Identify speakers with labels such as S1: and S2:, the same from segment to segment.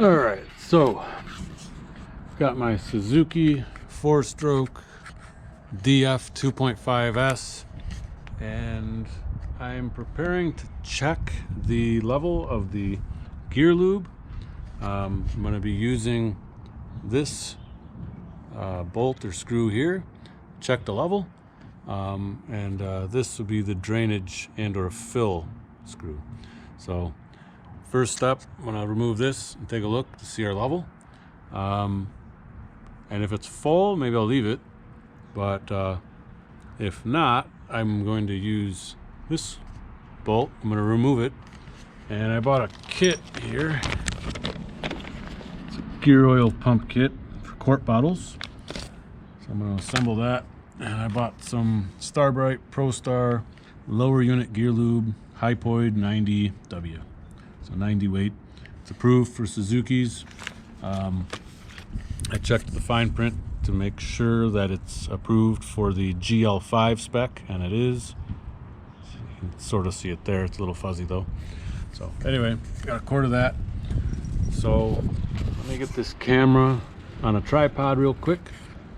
S1: All right, so got my Suzuki 4-stroke DF2.5s, and I'm preparing to check the level of the gear lube. I'm going to be using this bolt or screw here, check the level, and this will be the drainage and or fill screw. So first step, I'm going to remove this and take a look to see our level. And if it's full, maybe I'll leave it. But if not, I'm going to use this bolt. I'm going to remove it. And I bought a kit here. It's a gear oil pump kit for quart bottles. So I'm going to assemble that. And I bought some Starbright ProStar lower unit gear lube, Hypoid 90W. So 90 weight. It's approved for Suzuki's. I checked the fine print to make sure that it's approved for the GL5 spec, and it is. You can sort of see it there. It's a little fuzzy though. So anyway, got a quart of that. So let me get this camera on a tripod real quick,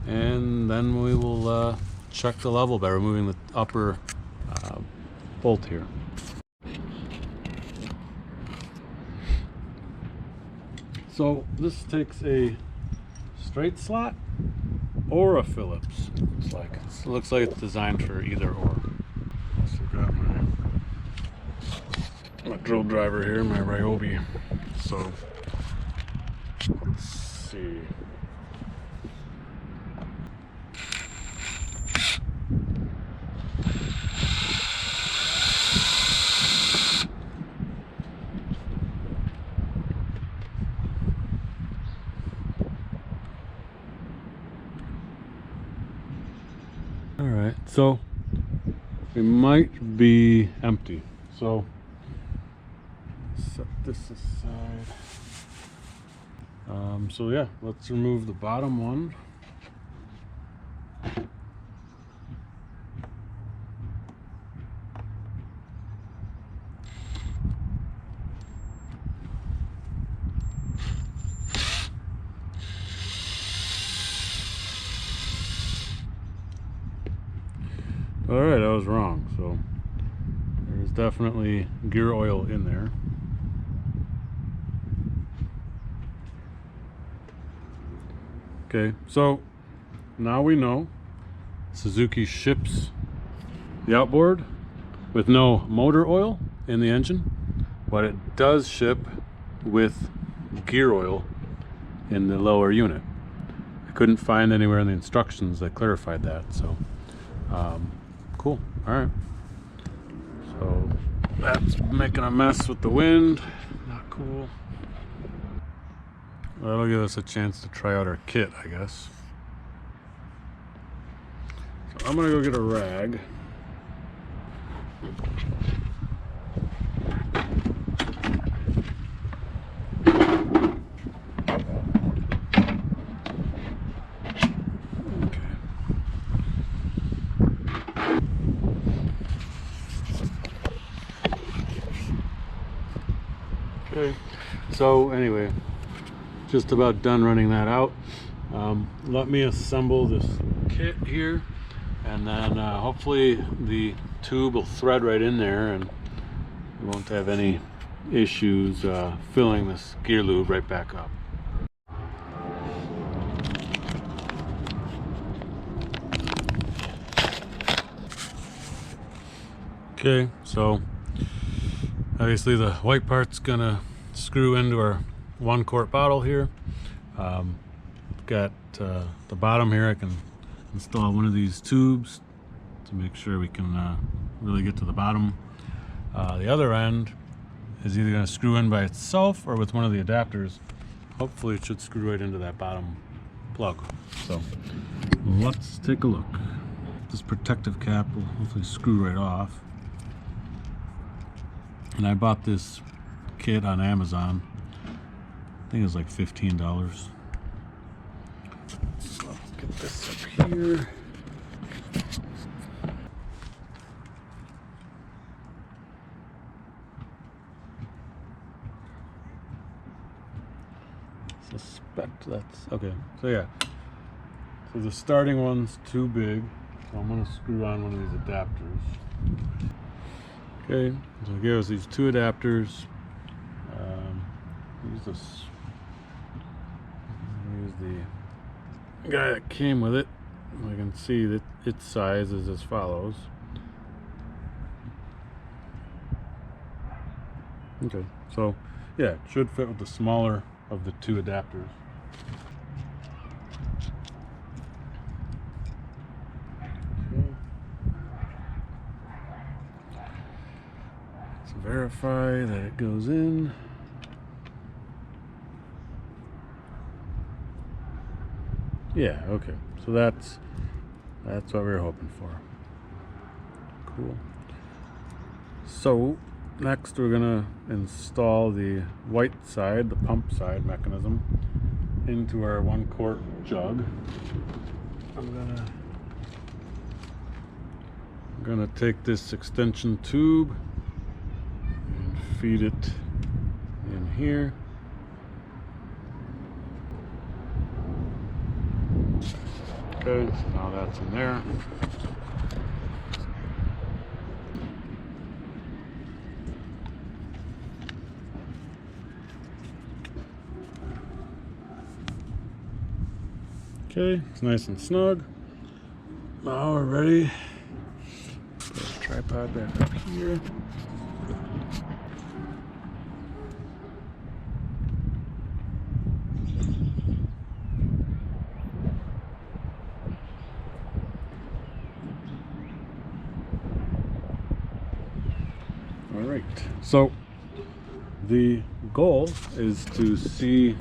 S1: and then we will check the level by removing the upper bolt here. So this takes a straight slot or a Phillips. It looks like it's designed for either or. So got my drill driver here, my Ryobi. So let's see. All right, so it might be empty. So set this aside. So yeah, let's remove the bottom one. All right, I was wrong. So there's definitely gear oil in there. Okay, so now we know Suzuki ships the outboard with no motor oil in the engine, but it does ship with gear oil in the lower unit. I couldn't find anywhere in the instructions that clarified that, so cool. All right, so that's making a mess with the wind. Not cool. That'll give us a chance to try out our kit, I guess. So I'm gonna go get a rag. Okay, so anyway, just about done running that out. Let me assemble this kit here, and then hopefully the tube will thread right in there and we won't have any issues filling this gear lube right back up. Okay, so obviously the white part's gonna screw into our 1 quart bottle here. Got the bottom here. I can install one of these tubes to make sure we can really get to the bottom. The other end is either going to screw in by itself or with one of the adapters. Hopefully it should screw right into that bottom plug. So let's take a look. This protective cap will hopefully screw right off. And I bought this kit on Amazon. I think it was like $15. So let's get this up here. suspect that's okay. So yeah, so the starting one's too big, so I'm gonna screw on one of these adapters. Okay, so it gives us these two adapters. Use the guy that came with it. We can see that its size is as follows. Okay, so yeah, it should fit with the smaller of the two adapters. Let's verify that it goes in. Yeah, okay. So that's what we were hoping for. Cool. So next we're gonna install the white side, the pump side mechanism, into our 1 quart jug. I'm gonna take this extension tube and feed it in here. Okay, so now that's in there. Okay, it's nice and snug. Now we're ready. Put the tripod back up here. All right, so the goal is to see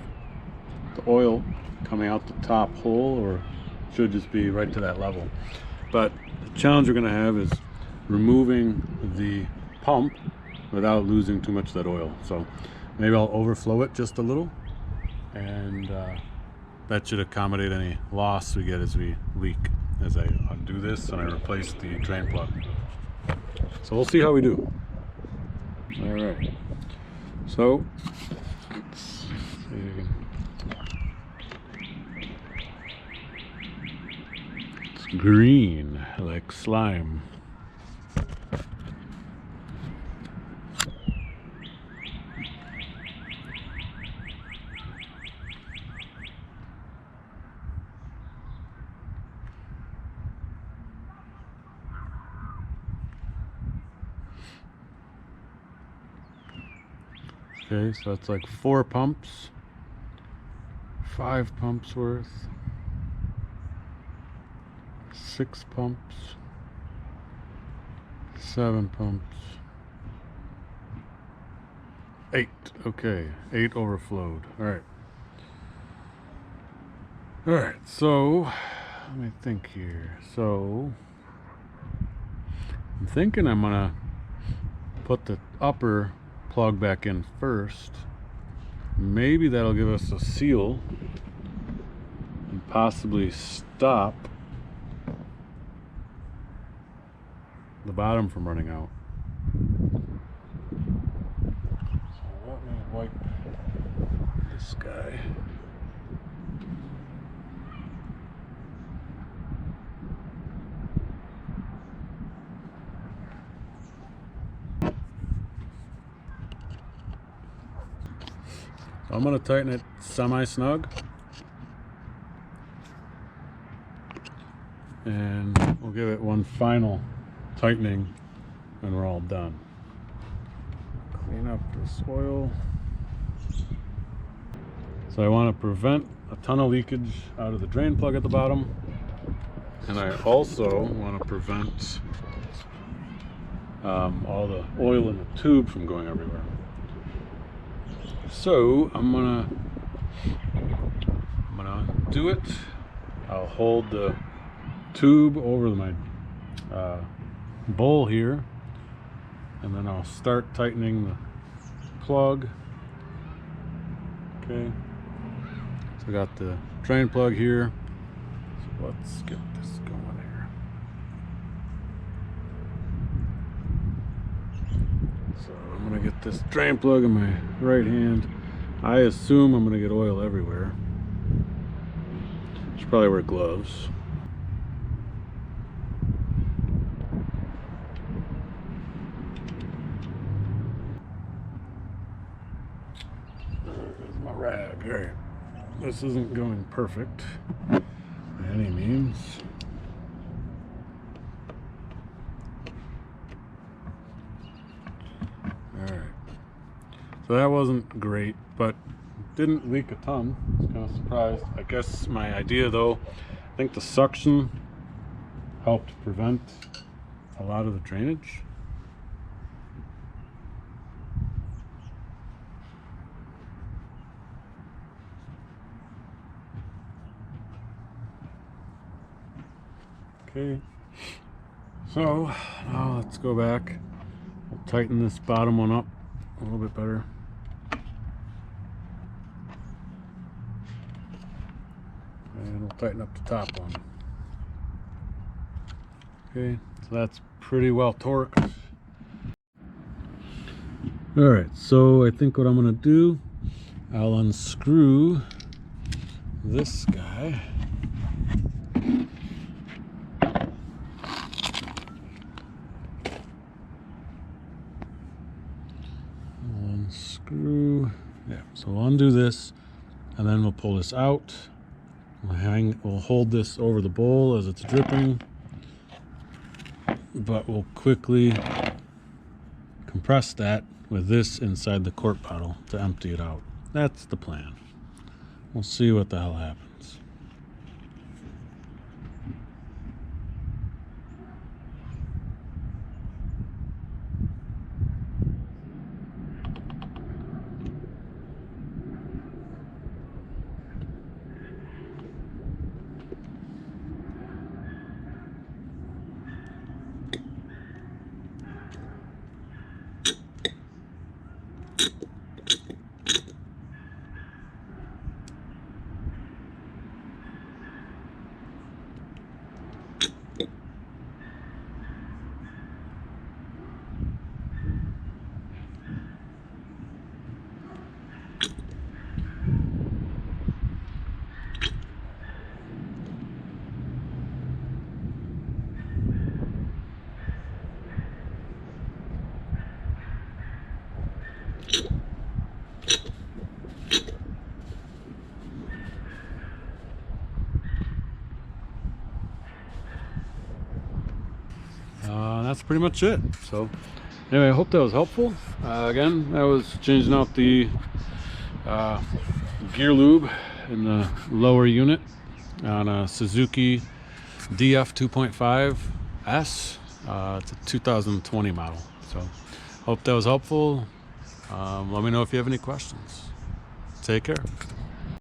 S1: the oil coming out the top hole, or should just be right to that level. But the challenge we're going to have is removing the pump without losing too much of that oil. So maybe I'll overflow it just a little, and that should accommodate any loss we get as we leak, as I undo this and I replace the drain plug. So we'll see how we do. All right, so let's see if we can. It's green like slime. Okay, so that's like 4 pumps, 5 pumps worth, 6 pumps, 7 pumps, 8. Okay, 8 overflowed. All right, so let me think here. So I'm thinking I'm gonna put the upper plug back in first. Maybe that'll give us a seal and possibly stop the bottom from running out. So let me wipe this guy. I'm going to tighten it semi-snug, and we'll give it one final tightening when we're all done. Clean up this oil. So I want to prevent a ton of leakage out of the drain plug at the bottom, and I also want to prevent all the oil in the tube from going everywhere. So I'm gonna do it. I'll hold the tube over my bowl here, and then I'll start tightening the plug. Okay, so I got the drain plug here. So let's get this going here. So I'm gonna get this drain plug in my right hand, I assume I'm going to get oil everywhere. Should probably wear gloves. There's my rag. All right. This isn't going perfect by any means. Alright. So that wasn't great, but didn't leak a ton. I was kind of surprised. I guess my idea though, I think the suction helped prevent a lot of the drainage. Okay, so now let's go back. We'll tighten this bottom one up a little bit better. And we'll tighten up the top one. Okay, so that's pretty well torqued. Alright, so I think what I'm going to do, I'll unscrew this guy. Unscrew, yeah, so we'll undo this and then we'll pull this out. We'll hold this over the bowl as it's dripping, but we'll quickly compress that with this inside the quart bottle to empty it out. That's the plan. We'll see what the hell happens. That's pretty much it. So anyway, I hope that was helpful. Again, that was changing out the gear lube in the lower unit on a Suzuki DF2.5s. It's a 2020 model. So hope that was helpful. Let me know if you have any questions. Take care.